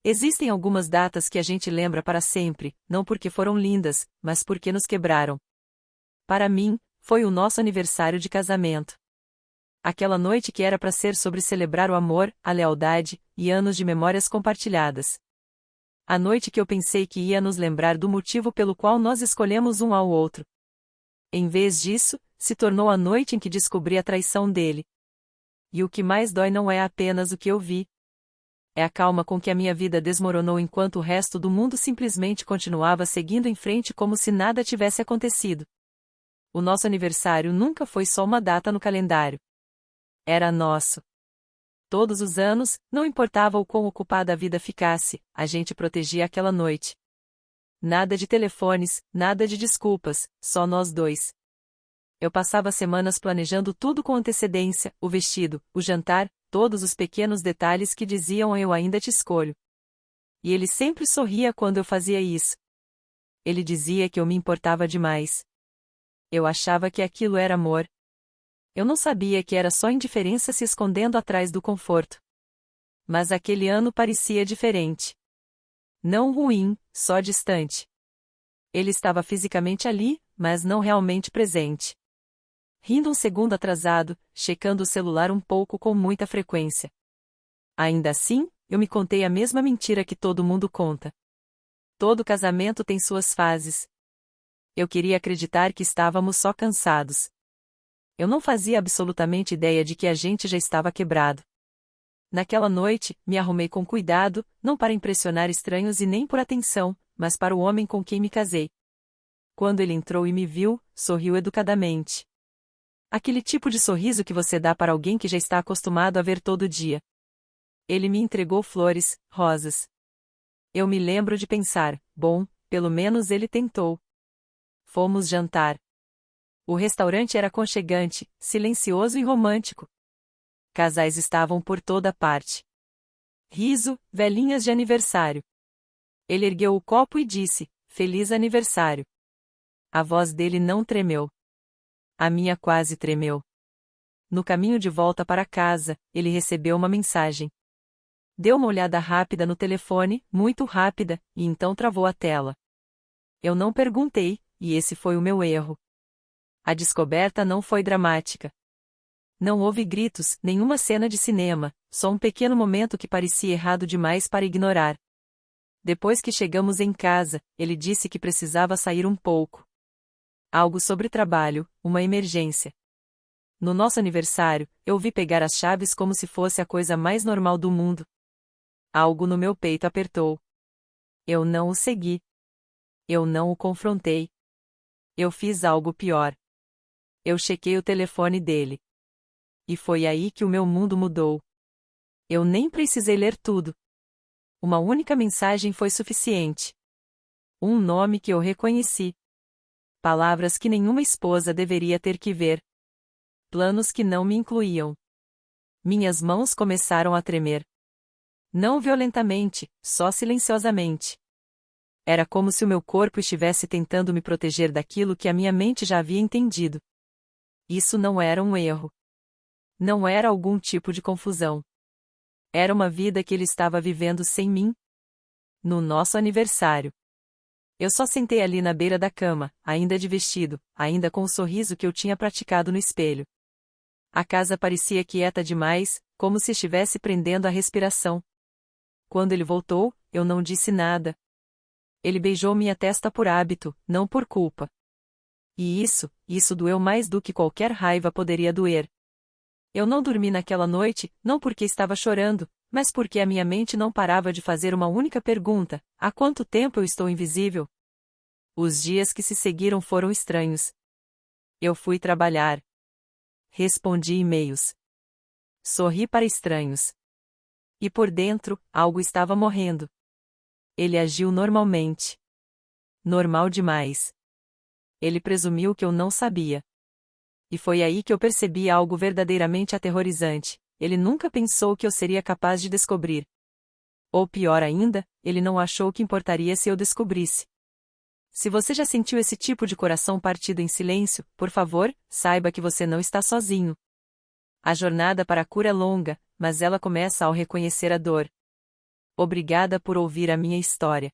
Existem algumas datas que a gente lembra para sempre, não porque foram lindas, mas porque nos quebraram. Para mim, foi o nosso aniversário de casamento. Aquela noite que era para ser sobre celebrar o amor, a lealdade, e anos de memórias compartilhadas. A noite que eu pensei que ia nos lembrar do motivo pelo qual nós escolhemos um ao outro. Em vez disso, se tornou a noite em que descobri a traição dele. E o que mais dói não é apenas o que eu vi. É a calma com que a minha vida desmoronou enquanto o resto do mundo simplesmente continuava seguindo em frente como se nada tivesse acontecido. O nosso aniversário nunca foi só uma data no calendário. Era nosso. Todos os anos, não importava o quão ocupada a vida ficasse, a gente protegia aquela noite. Nada de telefones, nada de desculpas, só nós dois. Eu passava semanas planejando tudo com antecedência, o vestido, o jantar, todos os pequenos detalhes que diziam eu ainda te escolho. E ele sempre sorria quando eu fazia isso. Ele dizia que eu me importava demais. Eu achava que aquilo era amor. Eu não sabia que era só indiferença se escondendo atrás do conforto. Mas aquele ano parecia diferente. Não ruim, só distante. Ele estava fisicamente ali, mas não realmente presente. Rindo um segundo atrasado, checando o celular um pouco com muita frequência. Ainda assim, eu me contei a mesma mentira que todo mundo conta. Todo casamento tem suas fases. Eu queria acreditar que estávamos só cansados. Eu não fazia absolutamente ideia de que a gente já estava quebrado. Naquela noite, me arrumei com cuidado, não para impressionar estranhos e nem por atenção, mas para o homem com quem me casei. Quando ele entrou e me viu, sorriu educadamente. Aquele tipo de sorriso que você dá para alguém que já está acostumado a ver todo dia. Ele me entregou flores, rosas. Eu me lembro de pensar, bom, pelo menos ele tentou. Fomos jantar. O restaurante era aconchegante, silencioso e romântico. Casais estavam por toda parte. Riso, velhinhas de aniversário. Ele ergueu o copo e disse, feliz aniversário. A voz dele não tremeu. A minha quase tremeu. No caminho de volta para casa, ele recebeu uma mensagem. Deu uma olhada rápida no telefone, muito rápida, e então travou a tela. Eu não perguntei, e esse foi o meu erro. A descoberta não foi dramática. Não houve gritos, nenhuma cena de cinema, só um pequeno momento que parecia errado demais para ignorar. Depois que chegamos em casa, ele disse que precisava sair um pouco. Algo sobre trabalho, uma emergência. No nosso aniversário, eu vi pegar as chaves como se fosse a coisa mais normal do mundo. Algo no meu peito apertou. Eu não o segui. Eu não o confrontei. Eu fiz algo pior. Eu chequei o telefone dele. E foi aí que o meu mundo mudou. Eu nem precisei ler tudo. Uma única mensagem foi suficiente. Um nome que eu reconheci. Palavras que nenhuma esposa deveria ter que ver. Planos que não me incluíam. Minhas mãos começaram a tremer. Não violentamente, só silenciosamente. Era como se o meu corpo estivesse tentando me proteger daquilo que a minha mente já havia entendido. Isso não era um erro. Não era algum tipo de confusão. Era uma vida que ele estava vivendo sem mim. No nosso aniversário. Eu só sentei ali na beira da cama, ainda de vestido, ainda com o sorriso que eu tinha praticado no espelho. A casa parecia quieta demais, como se estivesse prendendo a respiração. Quando ele voltou, eu não disse nada. Ele beijou minha testa por hábito, não por culpa. E isso doeu mais do que qualquer raiva poderia doer. Eu não dormi naquela noite, não porque estava chorando, mas porque a minha mente não parava de fazer uma única pergunta: há quanto tempo eu estou invisível? Os dias que se seguiram foram estranhos. Eu fui trabalhar. Respondi e-mails. Sorri para estranhos. E por dentro, algo estava morrendo. Ele agiu normalmente. Normal demais. Ele presumiu que eu não sabia. E foi aí que eu percebi algo verdadeiramente aterrorizante. Ele nunca pensou que eu seria capaz de descobrir. Ou pior ainda, ele não achou que importaria se eu descobrisse. Se você já sentiu esse tipo de coração partido em silêncio, por favor, saiba que você não está sozinho. A jornada para a cura é longa, mas ela começa ao reconhecer a dor. Obrigada por ouvir a minha história.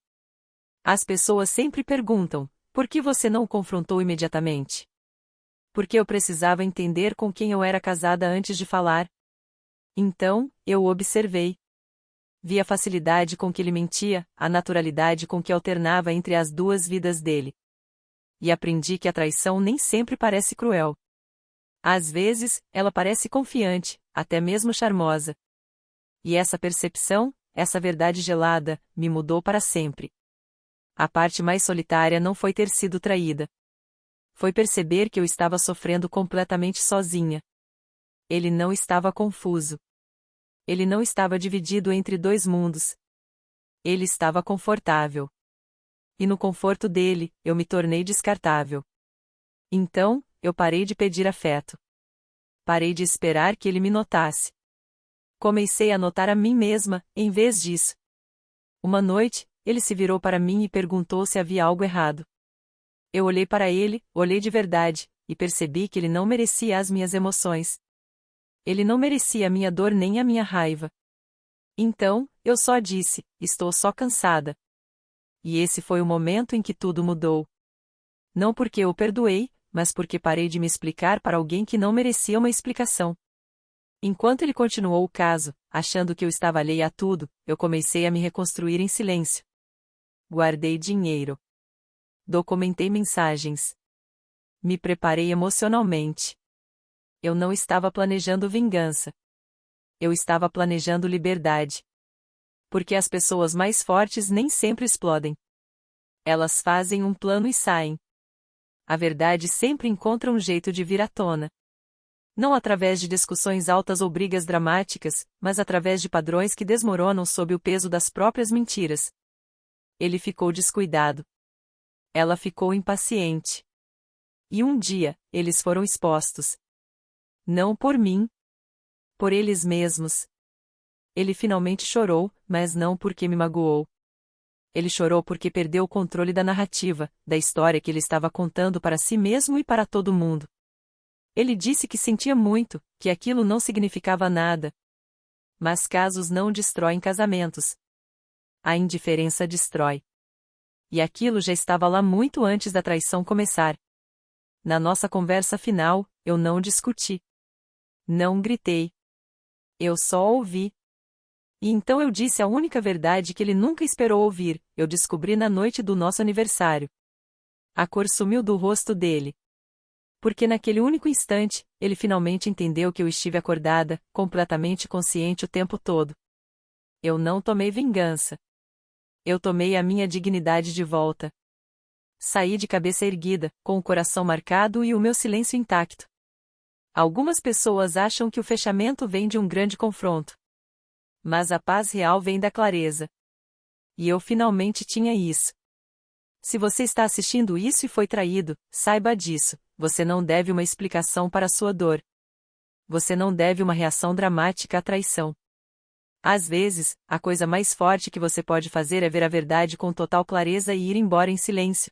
As pessoas sempre perguntam: por que você não o confrontou imediatamente? Porque eu precisava entender com quem eu era casada antes de falar. Então, eu o observei. Vi a facilidade com que ele mentia, a naturalidade com que alternava entre as duas vidas dele. E aprendi que a traição nem sempre parece cruel. Às vezes, ela parece confiante, até mesmo charmosa. E essa percepção, essa verdade gelada, me mudou para sempre. A parte mais solitária não foi ter sido traída. Foi perceber que eu estava sofrendo completamente sozinha. Ele não estava confuso. Ele não estava dividido entre dois mundos. Ele estava confortável. E no conforto dele, eu me tornei descartável. Então, eu parei de pedir afeto. Parei de esperar que ele me notasse. Comecei a notar a mim mesma, em vez disso. Uma noite, ele se virou para mim e perguntou se havia algo errado. Eu olhei para ele, olhei de verdade, e percebi que ele não merecia as minhas emoções. Ele não merecia a minha dor nem a minha raiva. Então, eu só disse: estou só cansada. E esse foi o momento em que tudo mudou. Não porque eu o perdoei, mas porque parei de me explicar para alguém que não merecia uma explicação. Enquanto ele continuou o caso, achando que eu estava alheia a tudo, eu comecei a me reconstruir em silêncio. Guardei dinheiro. Documentei mensagens. Me preparei emocionalmente. Eu não estava planejando vingança. Eu estava planejando liberdade. Porque as pessoas mais fortes nem sempre explodem. Elas fazem um plano e saem. A verdade sempre encontra um jeito de vir à tona. Não através de discussões altas ou brigas dramáticas, mas através de padrões que desmoronam sob o peso das próprias mentiras. Ele ficou descuidado. Ela ficou impaciente. E um dia, eles foram expostos. Não por mim. Por eles mesmos. Ele finalmente chorou, mas não porque me magoou. Ele chorou porque perdeu o controle da narrativa, da história que ele estava contando para si mesmo e para todo mundo. Ele disse que sentia muito, que aquilo não significava nada. Mas casos não destroem casamentos. A indiferença destrói. E aquilo já estava lá muito antes da traição começar. Na nossa conversa final, eu não discuti. Não gritei. Eu só ouvi. E então eu disse a única verdade que ele nunca esperou ouvir, eu descobri na noite do nosso aniversário. A cor sumiu do rosto dele. Porque naquele único instante, ele finalmente entendeu que eu estive acordada, completamente consciente o tempo todo. Eu não tomei vingança. Eu tomei a minha dignidade de volta. Saí de cabeça erguida, com o coração marcado e o meu silêncio intacto. Algumas pessoas acham que o fechamento vem de um grande confronto. Mas a paz real vem da clareza. E eu finalmente tinha isso. Se você está assistindo isso e foi traído, saiba disso, você não deve uma explicação para a sua dor. Você não deve uma reação dramática à traição. Às vezes, a coisa mais forte que você pode fazer é ver a verdade com total clareza e ir embora em silêncio.